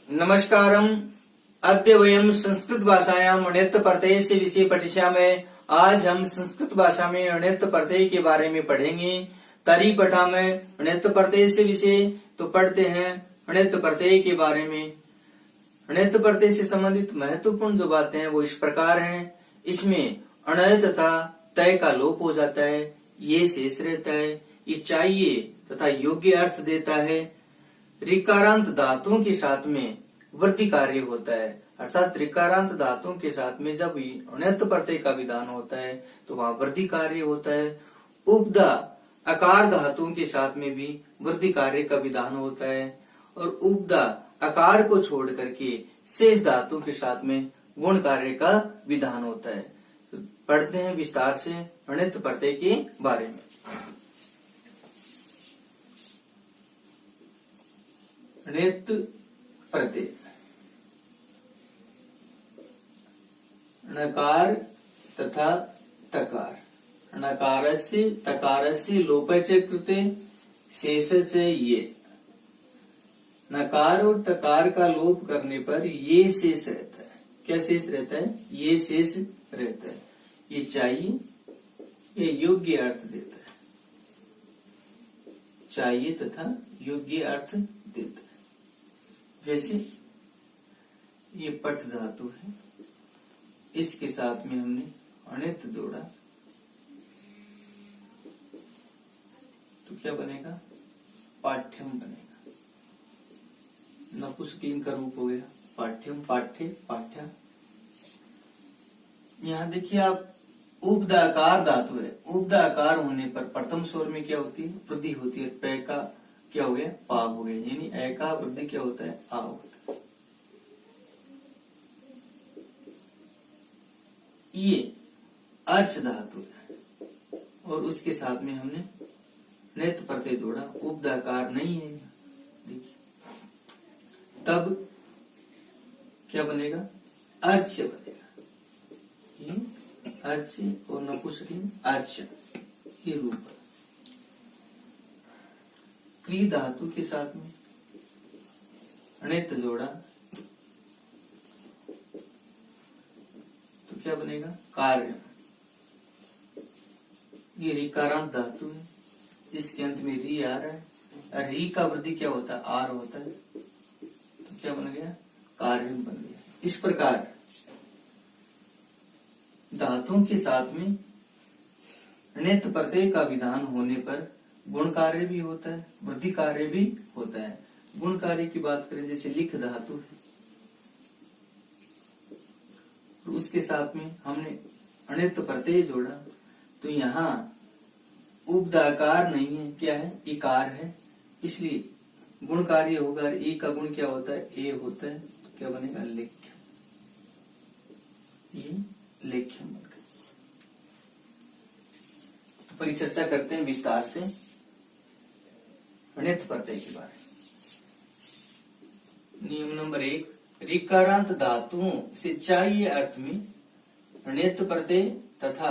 नमस्कारम। अद्य वयम संस्कृत भाषायां णित प्रत्यय से विषय पठिष्यामः। आज हम संस्कृत भाषा में णित प्रत्यय के बारे में पढ़ेंगे। तरी पठामः णित प्रत्यय से विषय। तो पढ़ते हैं णित प्रत्यय के बारे में। णित प्रत्यय से संबंधित महत्वपूर्ण जो बातें हैं वो इस प्रकार हैं। इसमें अणय तथा तय का लोप हो जाता है, ये शेष रहता है। ये चाहिए तथा योग्य अर्थ देता है। ऋकारांत धातुओं के साथ में वृद्धि कार्य होता है, अर्थात ऋकारांत धातुओं के साथ में जब णित प्रत्यय का विधान होता है तो वहां वृद्धि कार्य होता है। उपदा आकार धातुओं के साथ में भी वृद्धि कार्य का विधान होता है और उपदा आकार को छोड़ करके शेष धातुओं के साथ में गुण कार्य का विधान होता है। तो पढ़ते हैं विस्तार से णित प्रत्यय के बारे में। णित प्रत्यय णकार तथा तकार। णकारस्य तकारस्य लोपस्य कृते शेषच ये। नकार और तकार का लोप करने पर ये शेष रहता है। क्या शेष रहता है? ये शेष रहता है। ये चाहिए, ये योग्य अर्थ देता है। चाहिए तथा योग्य अर्थ देता है। जैसे ये पठ धातु है, इसके साथ में हमने अणित जोड़ा तो क्या बनेगा? पाठ्यम बनेगा। नपुंसकलिंग का रूप हो गया पाठ्यम, पाठ्य, पाठ्य। यहां देखिए आप, उपदाकार धातु है। उपदाकार होने पर प्रथम स्वर में क्या होती है? वृद्धि होती है। पै का क्या हो गया? पा हो गया। यानी ए का वृद्धि क्या होता है? आ होता है। ये अर्च धातु है और उसके साथ में हमने णित प्रत्यय जोड़ा। उपदाकार नहीं है, देखिए, तब क्या बनेगा? अर्च बनेगा। ये अर्च और नपुंसकलिंग अर्च, ये रूप। क्री धातु के साथ में णित जोड़ा तो क्या बनेगा? कार्य। ये ऋकारांत धातु है, इसके अंत में री आ रहा है। री का वृद्धि क्या होता है? आर होता है। तो क्या बन गया? कार्य बन गया। इस प्रकार धातुओं के साथ में णित प्रत्यय का विधान होने पर गुण कार्य भी होता है, वृद्धि कार्य भी होता है। गुण कार्य की बात करें, जैसे लिख धातु है, उसके साथ में हमने अणित प्रत्यय जोड़ा तो यहाँ उपदाकार नहीं है, क्या है? इकार है। इसलिए गुण कार्य होगा। ई का गुण क्या होता है? ए होता है। तो क्या बनेगा? लेख्य। ये लेख्य बन गया। तो परिचर्चा करते हैं विस्तार से णित प्रत्यय के बारे में। नियम नंबर 1, ऋकारांत धातुओं से चाहिए अर्थ में णित प्रत्यय तथा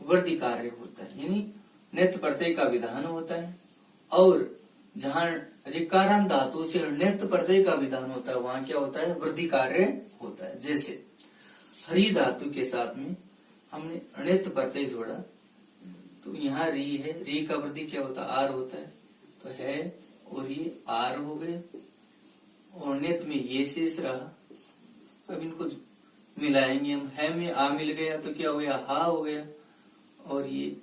वृद्धि कार्य होता है। यानी णित प्रत्यय का विधान होता है और जहां ऋकारांत धातु से णित प्रत्यय का विधान होता है वहां क्या होता है? वृद्धि कार्य होता है। जैसे हरि धातु के साथ में हमने णित प्रत्यय जोड़ा तो यहाँ री है। री का वृद्धि क्या होता है? आर होता है। तो है और ये आर हो गए और णित में ये शेष रहा। अब इनको मिलाएंगे हम। है में आ मिल गया तो क्या हो गया? हा हो गया। और ये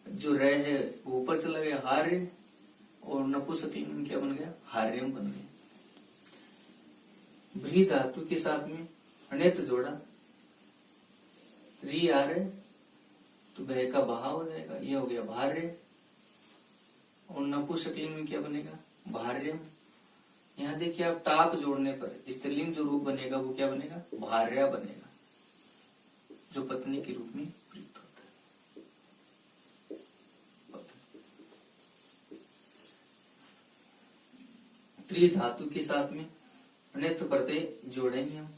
जो रह है वो ऊपर चला गया, हार्य। और नपुंसकलिंग में क्या बन गया? हार्यम बन गया। भ्री धातु के साथ में णित जोड़ा, री आ रहे तो भय का बहा हो जाएगा, ये हो गया भार्य। और नपुंसकलिंग में क्या बनेगा? भार्यम। यहाँ देखिए आप, टाप जोड़ने पर स्त्रीलिंग जो रूप बनेगा वो क्या बनेगा? भार्या बनेगा, जो पत्नी के रूप में प्रयुक्त होता है। त्रि धातु के साथ में णित प्रत्यय जोड़ेंगे हम।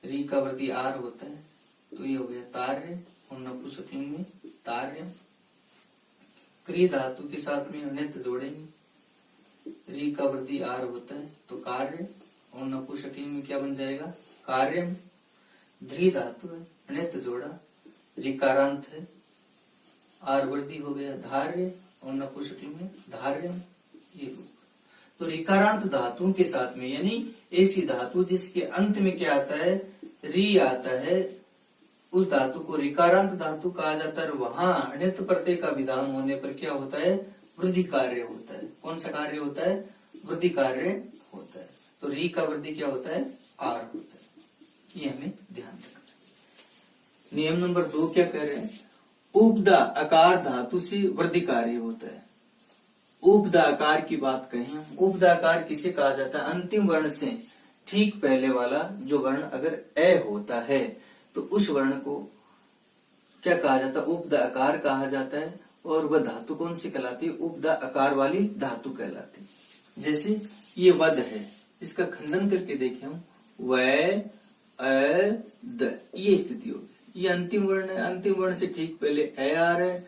री का वृद्धि आर होता है तो ये हो गया तार्य और नपुंसकलिंग में तार्य। क्री धातु के साथ में णित जोड़ेंगे री का वृद्धि आर होता है तो कार्य, और नपुंसकलिंग में क्या बन जाएगा? कार्यम। ध्री धातु है, णित जोड़ा, रिकारांत है, आर वृद्धि हो गया धार्य, और नपुंसकलिंग में धार्यम। ये तो रिकारांत धातुओं के साथ में, यानी ऐसी धातु जिसके अंत में क्या आता है? री आता है, उस धातु को रिकारांत धातु कहा जाता है। वहां णित प्रत्यय का विधान होने पर क्या होता है? वृद्धि कार्य होता है। कौन सा कार्य होता है? वृद्धि कार्य होता है। तो री का वृद्धि क्या होता है? आर होता है। ये हमें ध्यान रखना है। नियम नंबर 2 क्या कह रहे हैं? उपदा आकार धातु से वृद्धि कार्य होता है। उपदा आकार की बात कहें, उपदा आकार किसे कहा जाता है? अंतिम वर्ण से ठीक पहले वाला जो वर्ण अगर ए होता है तो उस वर्ण को क्या कहा जाता है? उपदा आकार कहा जाता है। और वह धातु कौन सी कहलाती है? उपदा आकार वाली धातु कहलाती है। जैसे ये वद है, इसका खंडन करके देखें हम, व अ द, ये स्थिति होगी। ये अंतिम वर्ण है, अंतिम वर्ण से ठीक पहले ए आ रहा है,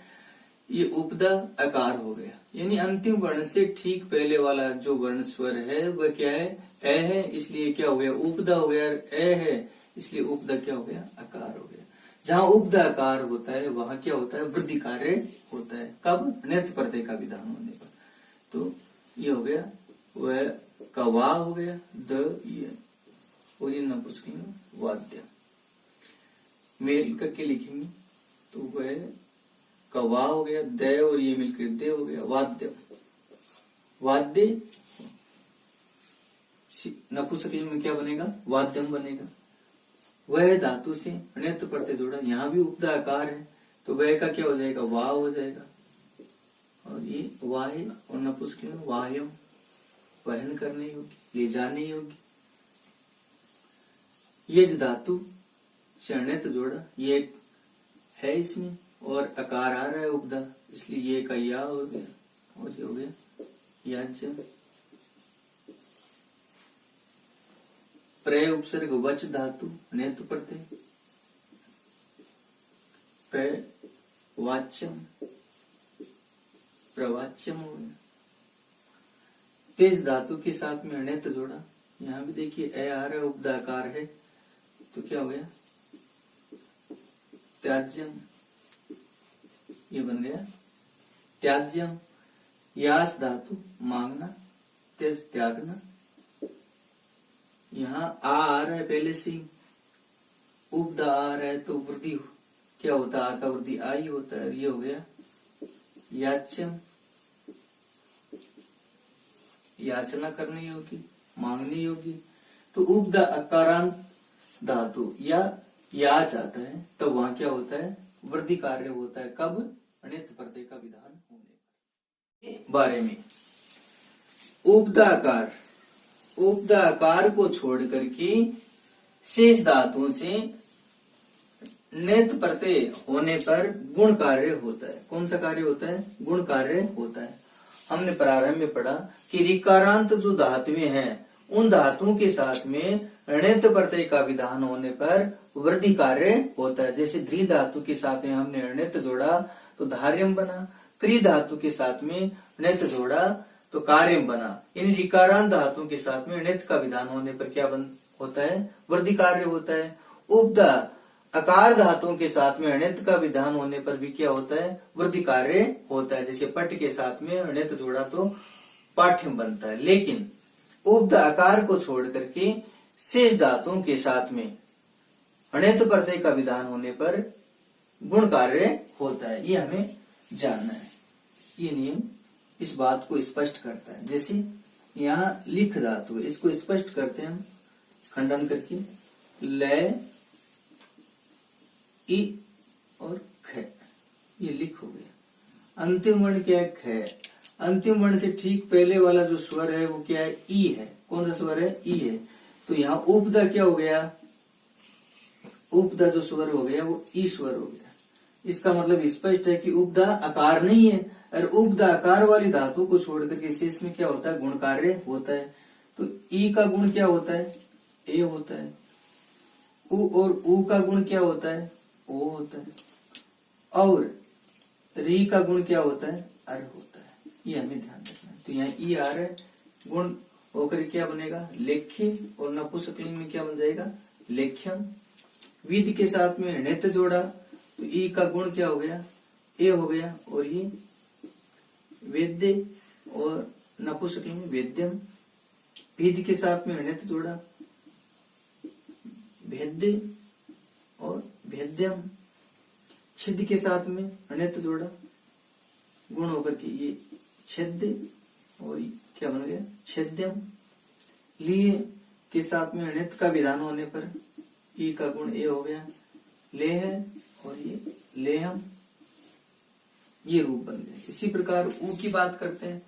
ये उपदा आकार हो गया। यानी अंतिम वर्ण से ठीक पहले वाला जो वर्ण स्वर है वह क्या है? ए है, इसलिए क्या हो गया? उपदा हो गया। ए है, इसलिए उपदा क्या हो गया? आकार हो गया। जहां उपदा आकार होता है वहां क्या होता है? वृद्धि कार्य होता है। कब? णित प्रत्यय का विधान होने पर। तो ये हो गया, वह का वा हो गया, द ये, और ये नपुंसकलिंग वाद्य। मेल करके लिखेंगे तो वह का वा हो गया, द और ये मिलकर दे हो गया, वाद्य। वाद्य नपुंसकलिंग में क्या बनेगा? वाद्यम बनेगा। वह धातु से णित प्रत्यय जोड़ा, यहाँ भी उपदा आकार है तो वह का क्या हो जाएगा? वाह हो जाएगा। और ये वाह और नपुंसकलिंग वाह्यम, वहन करने योग्य, ले जाने योग्य। ये धातु से णित जोड़ा, ये है इसमें, और आकार आ रहा है उपदा, इसलिए ये का या हो गया, और ये हो गया याज्य। प्रय उपसर्ग वच धातु णित प्रत्यय, प्रय वाच्यम, प्रवाच्यम हो गया। तेज धातु के साथ में णित जोड़ा, यहां भी देखिए ए आ रहा है, उपदा आकार है तो क्या हो गया? त्याज्यम, ये बन गया त्याज्यम। यास धातु मांगना, तेज त्यागना। यहाँ आ रहा है पहले से, उपदा आ रहा है तो वृद्धि क्या होता है? आ का वृद्धि आई होता है। ये हो गया याच्यम, याचना करने योग्य, मांगने योग्य। तो उपदा आकारांत धातु या याच आता है तो वहां क्या होता है? वृद्धि कार्य होता है। कब? णित प्रत्यय का विधान होने पर। बारे में उपदा आकार, उपदा आकार को छोड़ करके शेष धातुओं से णित प्रत्यय होने पर गुण कार्य होता है। कौन सा कार्य होता है? गुण कार्य होता है। हमने प्रारंभ में पढ़ा कि रिकारांत जो धातुएं हैं उन धातुओं के साथ में णित प्रत्यय का विधान होने पर वृद्धि कार्य होता है। जैसे ध्री धातु के साथ में हमने णित जोड़ा तो धार्यम बना, क्री धातु के साथ में णित जोड़ा तो कार्यम बना। इन रिकारांत धातुओं के साथ में णित का विधान होने पर क्या होता है? वृद्धि कार्य होता है। उपदा आकार धातुओं के साथ में णित का विधान होने पर भी क्या होता है? वृद्धि कार्य होता है। जैसे पट के साथ में णित जोड़ा तो पाठ्यम बनता है। लेकिन उपदा आकार को छोड़ करके शेष धातुओं के साथ में णित प्रत्यय का विधान होने पर गुण कार्य होता है। ये हमें जानना है। ये नियम इस बात को स्पष्ट करता है। जैसे यहाँ लिख धातु है, इसको स्पष्ट करते हैं हम खंडन करके, ल ई और ख, ये लिख हो गया। अंतिम वर्ण क्या है? ख। अंतिम वर्ण से ठीक पहले वाला जो स्वर है वो क्या है? ई है। कौन सा स्वर है? ई है। तो यहाँ उपदा क्या हो गया? उपदा जो स्वर हो गया वो ई स्वर हो गया। इसका मतलब स्पष्ट है कि उपदा आकार नहीं है, और उपदा आकार वाली धातु को छोड़ करके शेष में क्या होता है? गुण कार्य होता है। तो ई का गुण क्या होता है? ए होता है। उ और उ का गुण क्या होता है? ओ होता है। और री का गुण क्या होता है? अर होता है। ये हमें ध्यान रखना है। तो यहाँ ई आ रहा है गुण होकर क्या बनेगा, लेख्य, और नपुंसकलिंग में क्या बन जाएगा, लेख्यम। विद के साथ में णित जोड़ा तो ई का गुण क्या हो गया, ए हो गया, और ये वेद्य, और नपुंसकलिंग में वेद्यम। विद के साथ में णित जोड़ा, भेद्य और भेद्यम। छिद के साथ में णित जोड़ा, गुण होकर के ये छेद्य, और क्या बन गया, छेद्यम। लिए के साथ में णित का विधान होने पर ई का गुण ए हो गया, लेह, और ये लेहम। ये रूप बन गए। इसी प्रकार ऊ की बात करते हैं।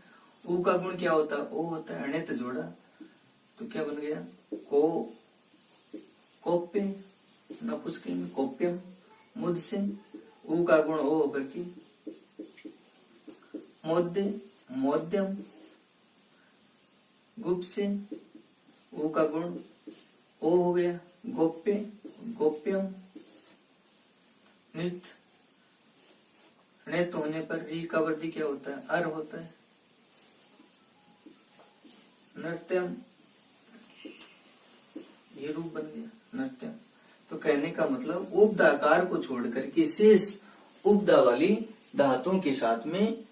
ऊ का गुण क्या होता है, ओ होता है णित जोड़ा, तो क्या बन गया, को कोप्य, नपुंसकलिंग में कोप्यम। मुद से ऊ का गुण ओ होकर की मोद्य, मोद्यम। गुप्त से ऊ का गुण ओ हो गया, गोप्य, गोप्यम। नृत्य, णित होने पर री का वृद्धि क्या होता है, अर होता है, नृत्यम। ये रूप बन गया, नृत्यम। तो कहने का मतलब उपधाकार को छोड़ करके शेष उपधा वाली धातुओं के साथ में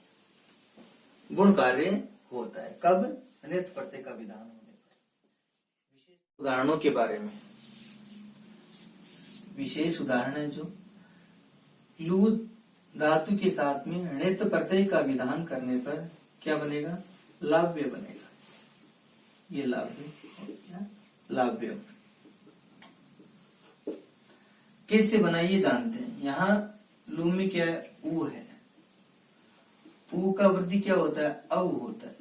गुण कार्य होता है। कब, णित प्रत्यय का विधान होने पर। विशेष उदाहरणों के बारे में, विशेष उदाहरण है जो लू धातु के साथ में णित प्रत्यय का विधान करने पर क्या बनेगा, लाव्य बनेगा। ये लाव्य हो गया, लाव्य। किससे बना ये जानते हैं। यहाँ लू में क्या है, ऊ है, ऊ का वृद्धि क्या होता है, औ होता है।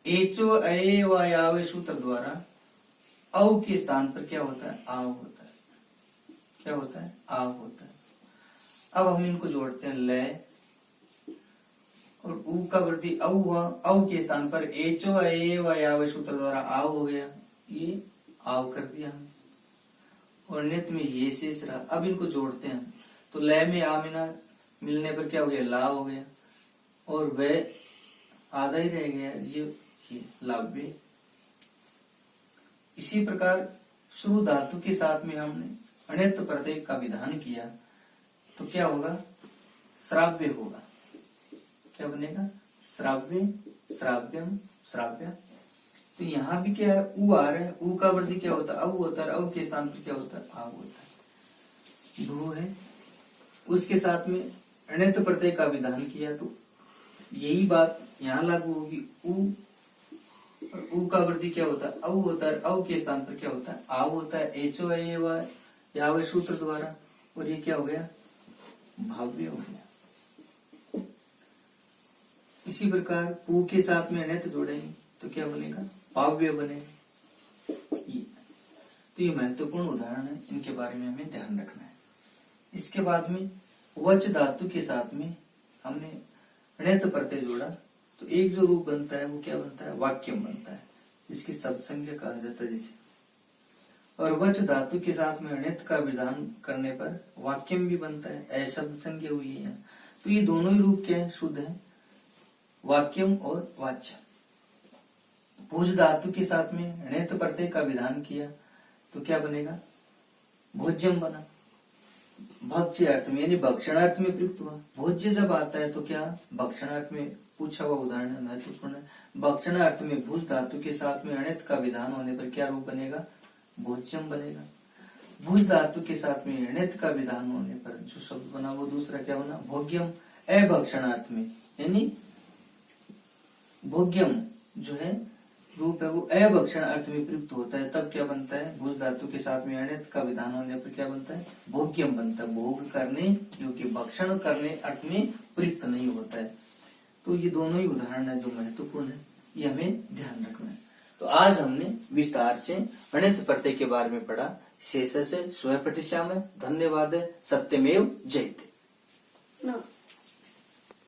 एचो अये व यावे सूत्र द्वारा औ के स्थान पर क्या होता है, आव होता है। क्या होता है, आव होता है। अब हम इनको जोड़ते हैं, लय, और ऊ का वृद्धि औ हुआ, औ के स्थान पर एचो अये व यावे सूत्र द्वारा आव हो गया, ये आव कर दिया हम, और नित में ये शेष रहा। अब इनको जोड़ते हैं तो लय में आमिना मिलने पर क्या हो गया, ला हो गया, और वह आधा ही रह गया, ये लाव्य। इसी प्रकार श्रु धातु के साथ में हमने णित प्रत्यय का विधान किया तो क्या होगा, श्राव्य होगा। क्या बनेगा, श्राव्य, श्राव्यम, श्राव्य। तो यहाँ भी क्या है, ऊ आ रहा है, ऊ का वृद्धि क्या होता है, औ होता है, औ के स्थान पर क्या होता है, आव होता है। भू है, उसके साथ में णित प्रत्यय का विधान किया तो यही बात यहाँ लागू होगी। ऊ, और ऊ का वृद्धि क्या होता है, औ होता है, औ के स्थान पर क्या होता है, आव होता है। एचो है यावे सूत्र द्वारा, और ये क्या हो गया, भाव्य हो गया। इसी प्रकार पू के साथ में णित जोड़ेंगे तो क्या बनेगा, पाव्य बनेगा। तो ये महत्वपूर्ण उदाहरण है, इनके बारे में हमें ध्यान रखना है। इसके बाद में वच धातु के साथ में हमने णित प्रत्यय जोड़ा तो एक जो रूप बनता है वो क्या बनता है, वाक्यम बनता है, जिसकी शब्द संज्ञा कहा जाता है जिसे। और वच धातु के साथ में णित का विधान करने पर वाक्यम भी बनता है, अशब्द संज्ञा हुई है। तो ये दोनों ही रूप क्या है, शुद्ध है, वाक्यम और वाच्य। भुज धातु के साथ में णित प्रत्यय का विधान किया तो क्या बनेगा, भोज्यम बना। भक्ष्य अर्थ में यानी भक्षणार्थ में प्रयुक्त हुआ। भोज्य जब आता है तो क्या, भक्षणार्थ में पूछा हुआ उदाहरण है, महत्वपूर्ण है। भक्षणार्थ में भुज धातु के साथ में णित का विधान होने पर क्या रूप बनेगा, भोज्यम बनेगा। भुज धातु के साथ में णित का विधान होने पर जो शब्द बना वो दूसरा क्या बना, भोग्यम। अभक्षणार्थ में यानी भोग्यम जो है रूप है वो अभक्षण अर्थ में प्रयुक्त होता है, तब क्या बनता है, भुज धातु के साथ में णित का विधान होने पर क्या बनता है, भोग्यम बनता है। भोग करने योग्य, भक्षण करने अर्थ में प्रयुक्त नहीं होता है। तो ये दोनों ही उदाहरण है जो महत्वपूर्ण है, ये हमें ध्यान रखना है। तो आज हमने विस्तार से णित प्रत्यय के बारे में पढ़ा। शेष से स्वयं पठिष्यामि। धन्यवाद। सत्यमेव जयते।